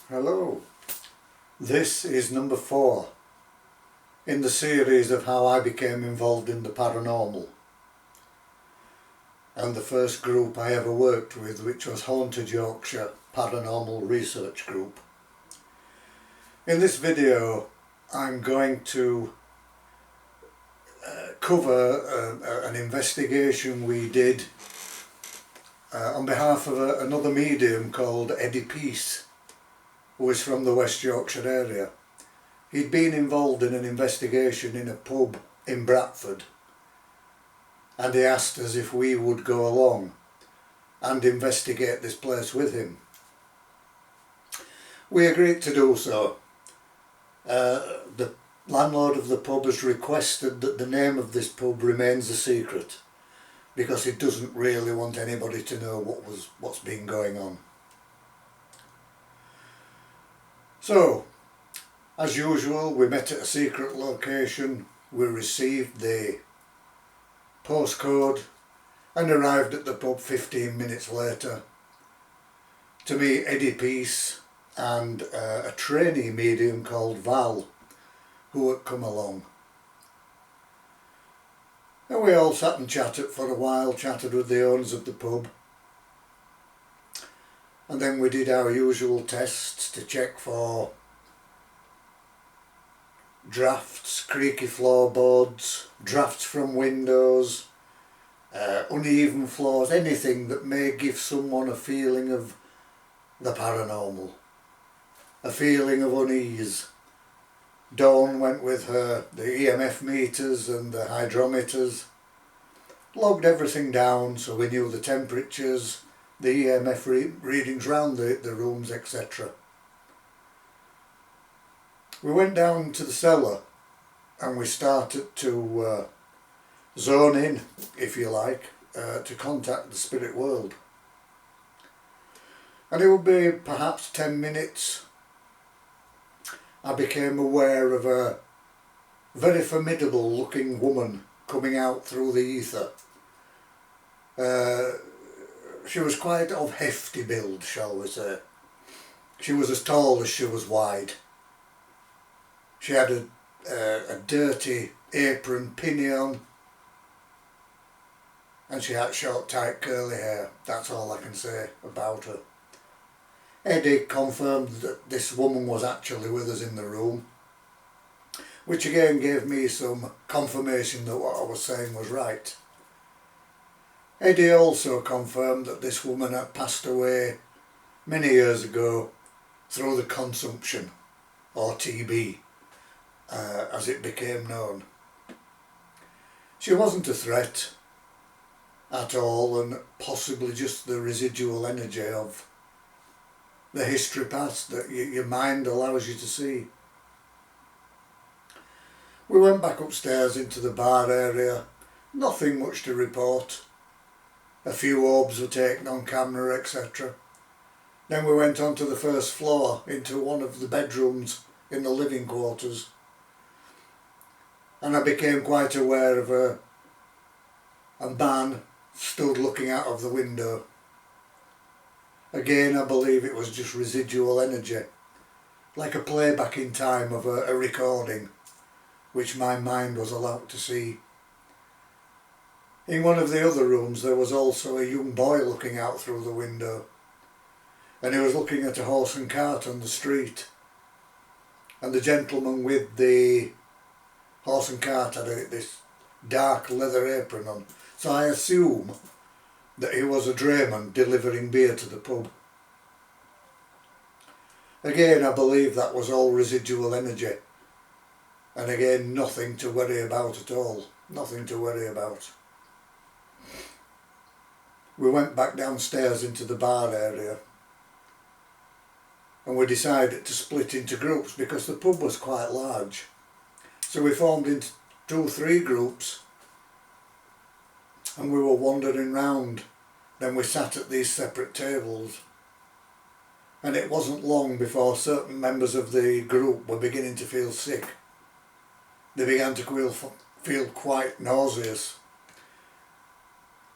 Hello, this is number 4 in the series of how I became involved in the paranormal, and the first group I ever worked with, which was Haunted Yorkshire Paranormal Research Group. In this video I'm going to cover an investigation we did on behalf of another medium called Eddie Peace, who is from the West Yorkshire area. He'd been involved in an investigation in a pub in Bradford, and he asked us if we would go along and investigate this place with him. We agreed to do so. The landlord of the pub has requested that the name of this pub remains a secret, because he doesn't really want anybody to know what's been going on. So, as usual, we met at a secret location. We received the postcode and arrived at the pub 15 minutes later to meet Eddie Peace and a trainee medium called Val, who had come along. And we all sat and chatted for a while, chatted with the owners of the pub. And then we did our usual tests to check for drafts, creaky floorboards, drafts from windows, uneven floors, anything that may give someone a feeling of the paranormal, a feeling of unease. Dawn went with her, the EMF meters and the hydrometers, logged everything down so we knew the temperatures, the EMF readings round the rooms, etc. We went down to the cellar and we started to zone in, if you like, to contact the spirit world. And it would be perhaps 10 minutes. I became aware of a very formidable looking woman coming out through the ether. She was quite of hefty build, shall we say. She was as tall as she was wide. She had a dirty apron pinny on, and she had short tight curly hair. That's all I can say about her. Eddie confirmed that this woman was actually with us in the room, which again gave me some confirmation that what I was saying was right. Eddie also confirmed that this woman had passed away many years ago through the consumption, or TB, as it became known. She wasn't a threat at all, and possibly just the residual energy of the history past that your mind allows you to see. We went back upstairs into the bar area. Nothing much to report. A few orbs were taken on camera, etc. Then we went on to the first floor into one of the bedrooms in the living quarters, and I became quite aware of a man stood looking out of the window. Again, I believe it was just residual energy, like a playback in time of a recording, which my mind was allowed to see. In one of the other rooms there was also a young boy looking out through the window, and he was looking at a horse and cart on the street, and the gentleman with the horse and cart had this dark leather apron on, so I assume that he was a drayman delivering beer to the pub. Again, I believe that was all residual energy, and again, nothing to worry about at all, nothing to worry about. We went back downstairs into the bar area, and we decided to split into groups because the pub was quite large. So we formed into 2 or 3 groups, and we were wandering round. Then we sat at these separate tables, and it wasn't long before certain members of the group were beginning to feel sick. They began to feel quite nauseous,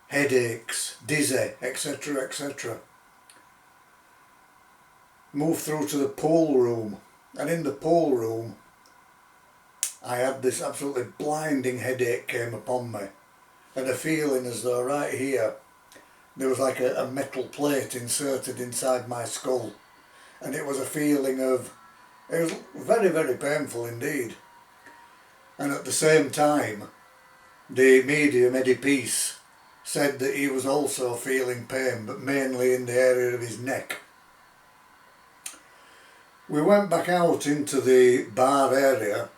headaches, dizzy, etc., etc. moved through to the pool room, and in the pool room I had this absolutely blinding headache came upon me, and a feeling as though right here there was like a metal plate inserted inside my skull, and it was a feeling of, it was very, very painful indeed. And at the same time, the medium Eddie Peace said that he was also feeling pain, but mainly in the area of his neck. We went back out into the bar area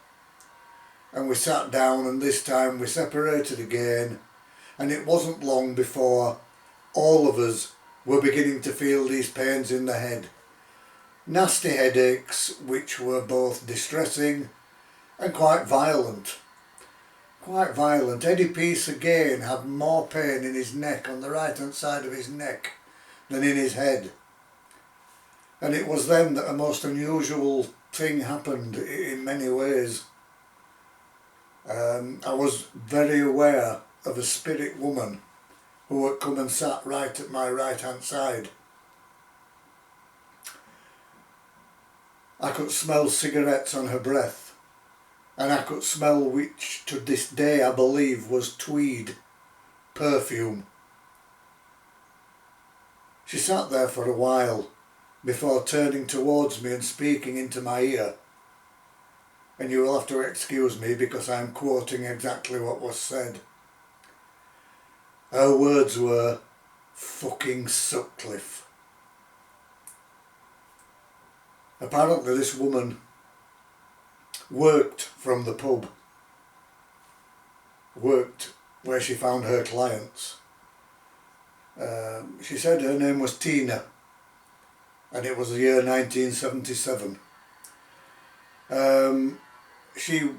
and we sat down, and this time we separated again, and it wasn't long before all of us were beginning to feel these pains in the head. Nasty headaches which were both distressing and quite violent. Quite violent. Eddie Peace again had more pain in his neck, on the right hand side of his neck, than in his head. And it was then that a most unusual thing happened in many ways. I was very aware of a spirit woman who had come and sat right at my right hand side. I could smell cigarettes on her breath, and I could smell, which to this day I believe was tweed perfume. She sat there for a while before turning towards me and speaking into my ear, and you will have to excuse me because I am quoting exactly what was said. Her words were, "Fucking Sutcliffe." Apparently this woman worked from the pub, worked where she found her clients. She said her name was Tina, and it was the year 1977. She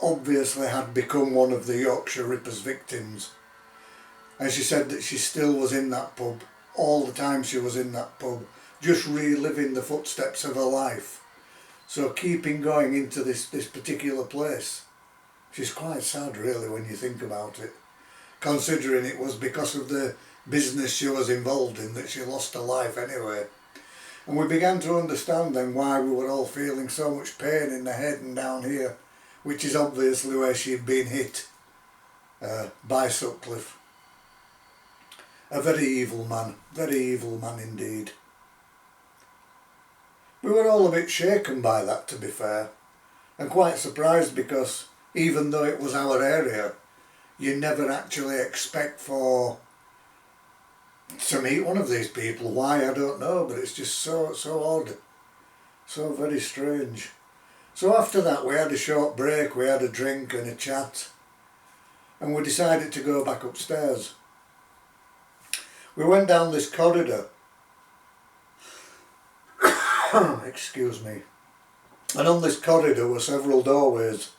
obviously had become one of the Yorkshire Rippers victims, and she said that she still was in that pub all the time she was in that pub, just reliving the footsteps of her life. So keeping going into this particular place. She's quite sad really when you think about it, considering it was because of the business she was involved in that she lost her life anyway. And we began to understand then why we were all feeling so much pain in the head and down here, which is obviously where she'd been hit by Sutcliffe. A very evil man indeed. We were all a bit shaken by that, to be fair, and quite surprised because even though it was our area, you never actually expect to meet one of these people. Why, I don't know, but it's just so odd, so very strange. So after that we had a short break, we had a drink and a chat, and we decided to go back upstairs. We went down this corridor, excuse me, and on this corridor were several doorways.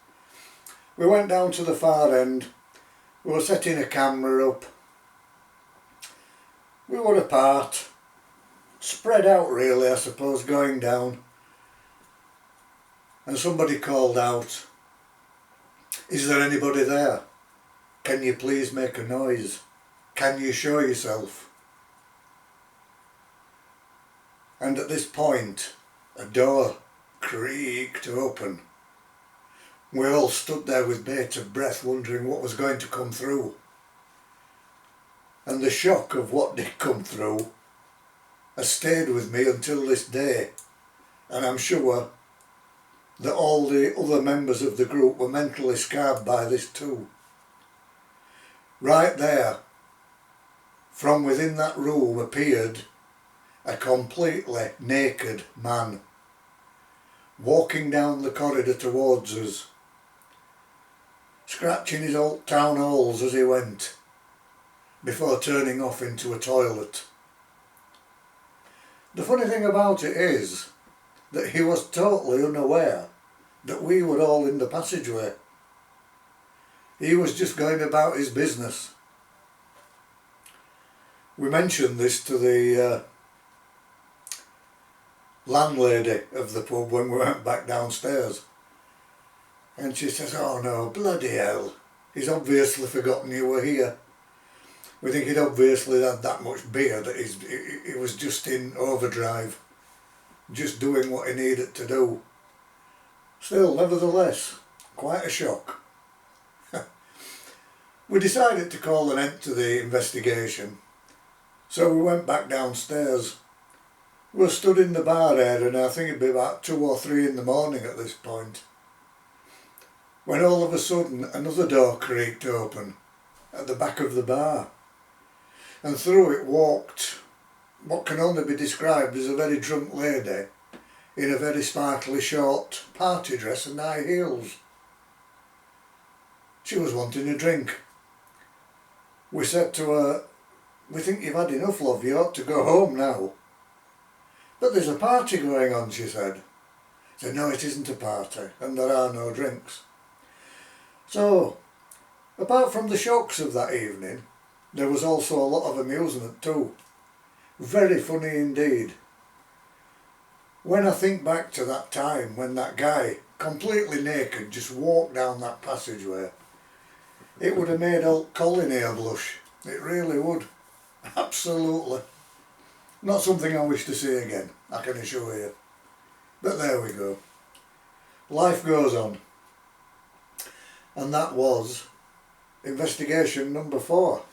We went down to the far end, we were setting a camera up. We were apart, spread out really I suppose, going down, and somebody called out, "Is there anybody there? Can you please make a noise? Can you show yourself?" And at this point a door creaked open. We all stood there with bated breath wondering what was going to come through. And the shock of what did come through has stayed with me until this day, and I'm sure that all the other members of the group were mentally scarred by this too. Right there, from within that room appeared a completely naked man, walking down the corridor towards us, scratching his old town holes as he went, before turning off into a toilet. The funny thing about it is that he was totally unaware that we were all in the passageway. He was just going about his business. We mentioned this to the landlady of the pub when we went back downstairs, and she says, "Oh no, bloody hell, he's obviously forgotten you were here." We think he'd obviously had that much beer that he was just in overdrive. just doing what he needed to do. Still, nevertheless, quite a shock. We decided to call an end to the investigation, so we went back downstairs. We were stood in the bar area, and I think it'd be about 2 or 3 in the morning at this point, when all of a sudden another door creaked open at the back of the bar, and through it walked what can only be described as a very drunk lady in a very sparkly short party dress and high heels. She was wanting a drink. We said to her, "We think you've had enough, love, you ought to go home now." "But there's a party going on," she said. I said, "No, it isn't a party, and there are no drinks." So, apart from the shocks of that evening, there was also a lot of amusement too. Very funny indeed. When I think back to that time when that guy, completely naked, just walked down that passageway, it would have made old Colin here blush. It really would. Absolutely. Not something I wish to see again, I can assure you. But there we go. Life goes on. And that was investigation number 4.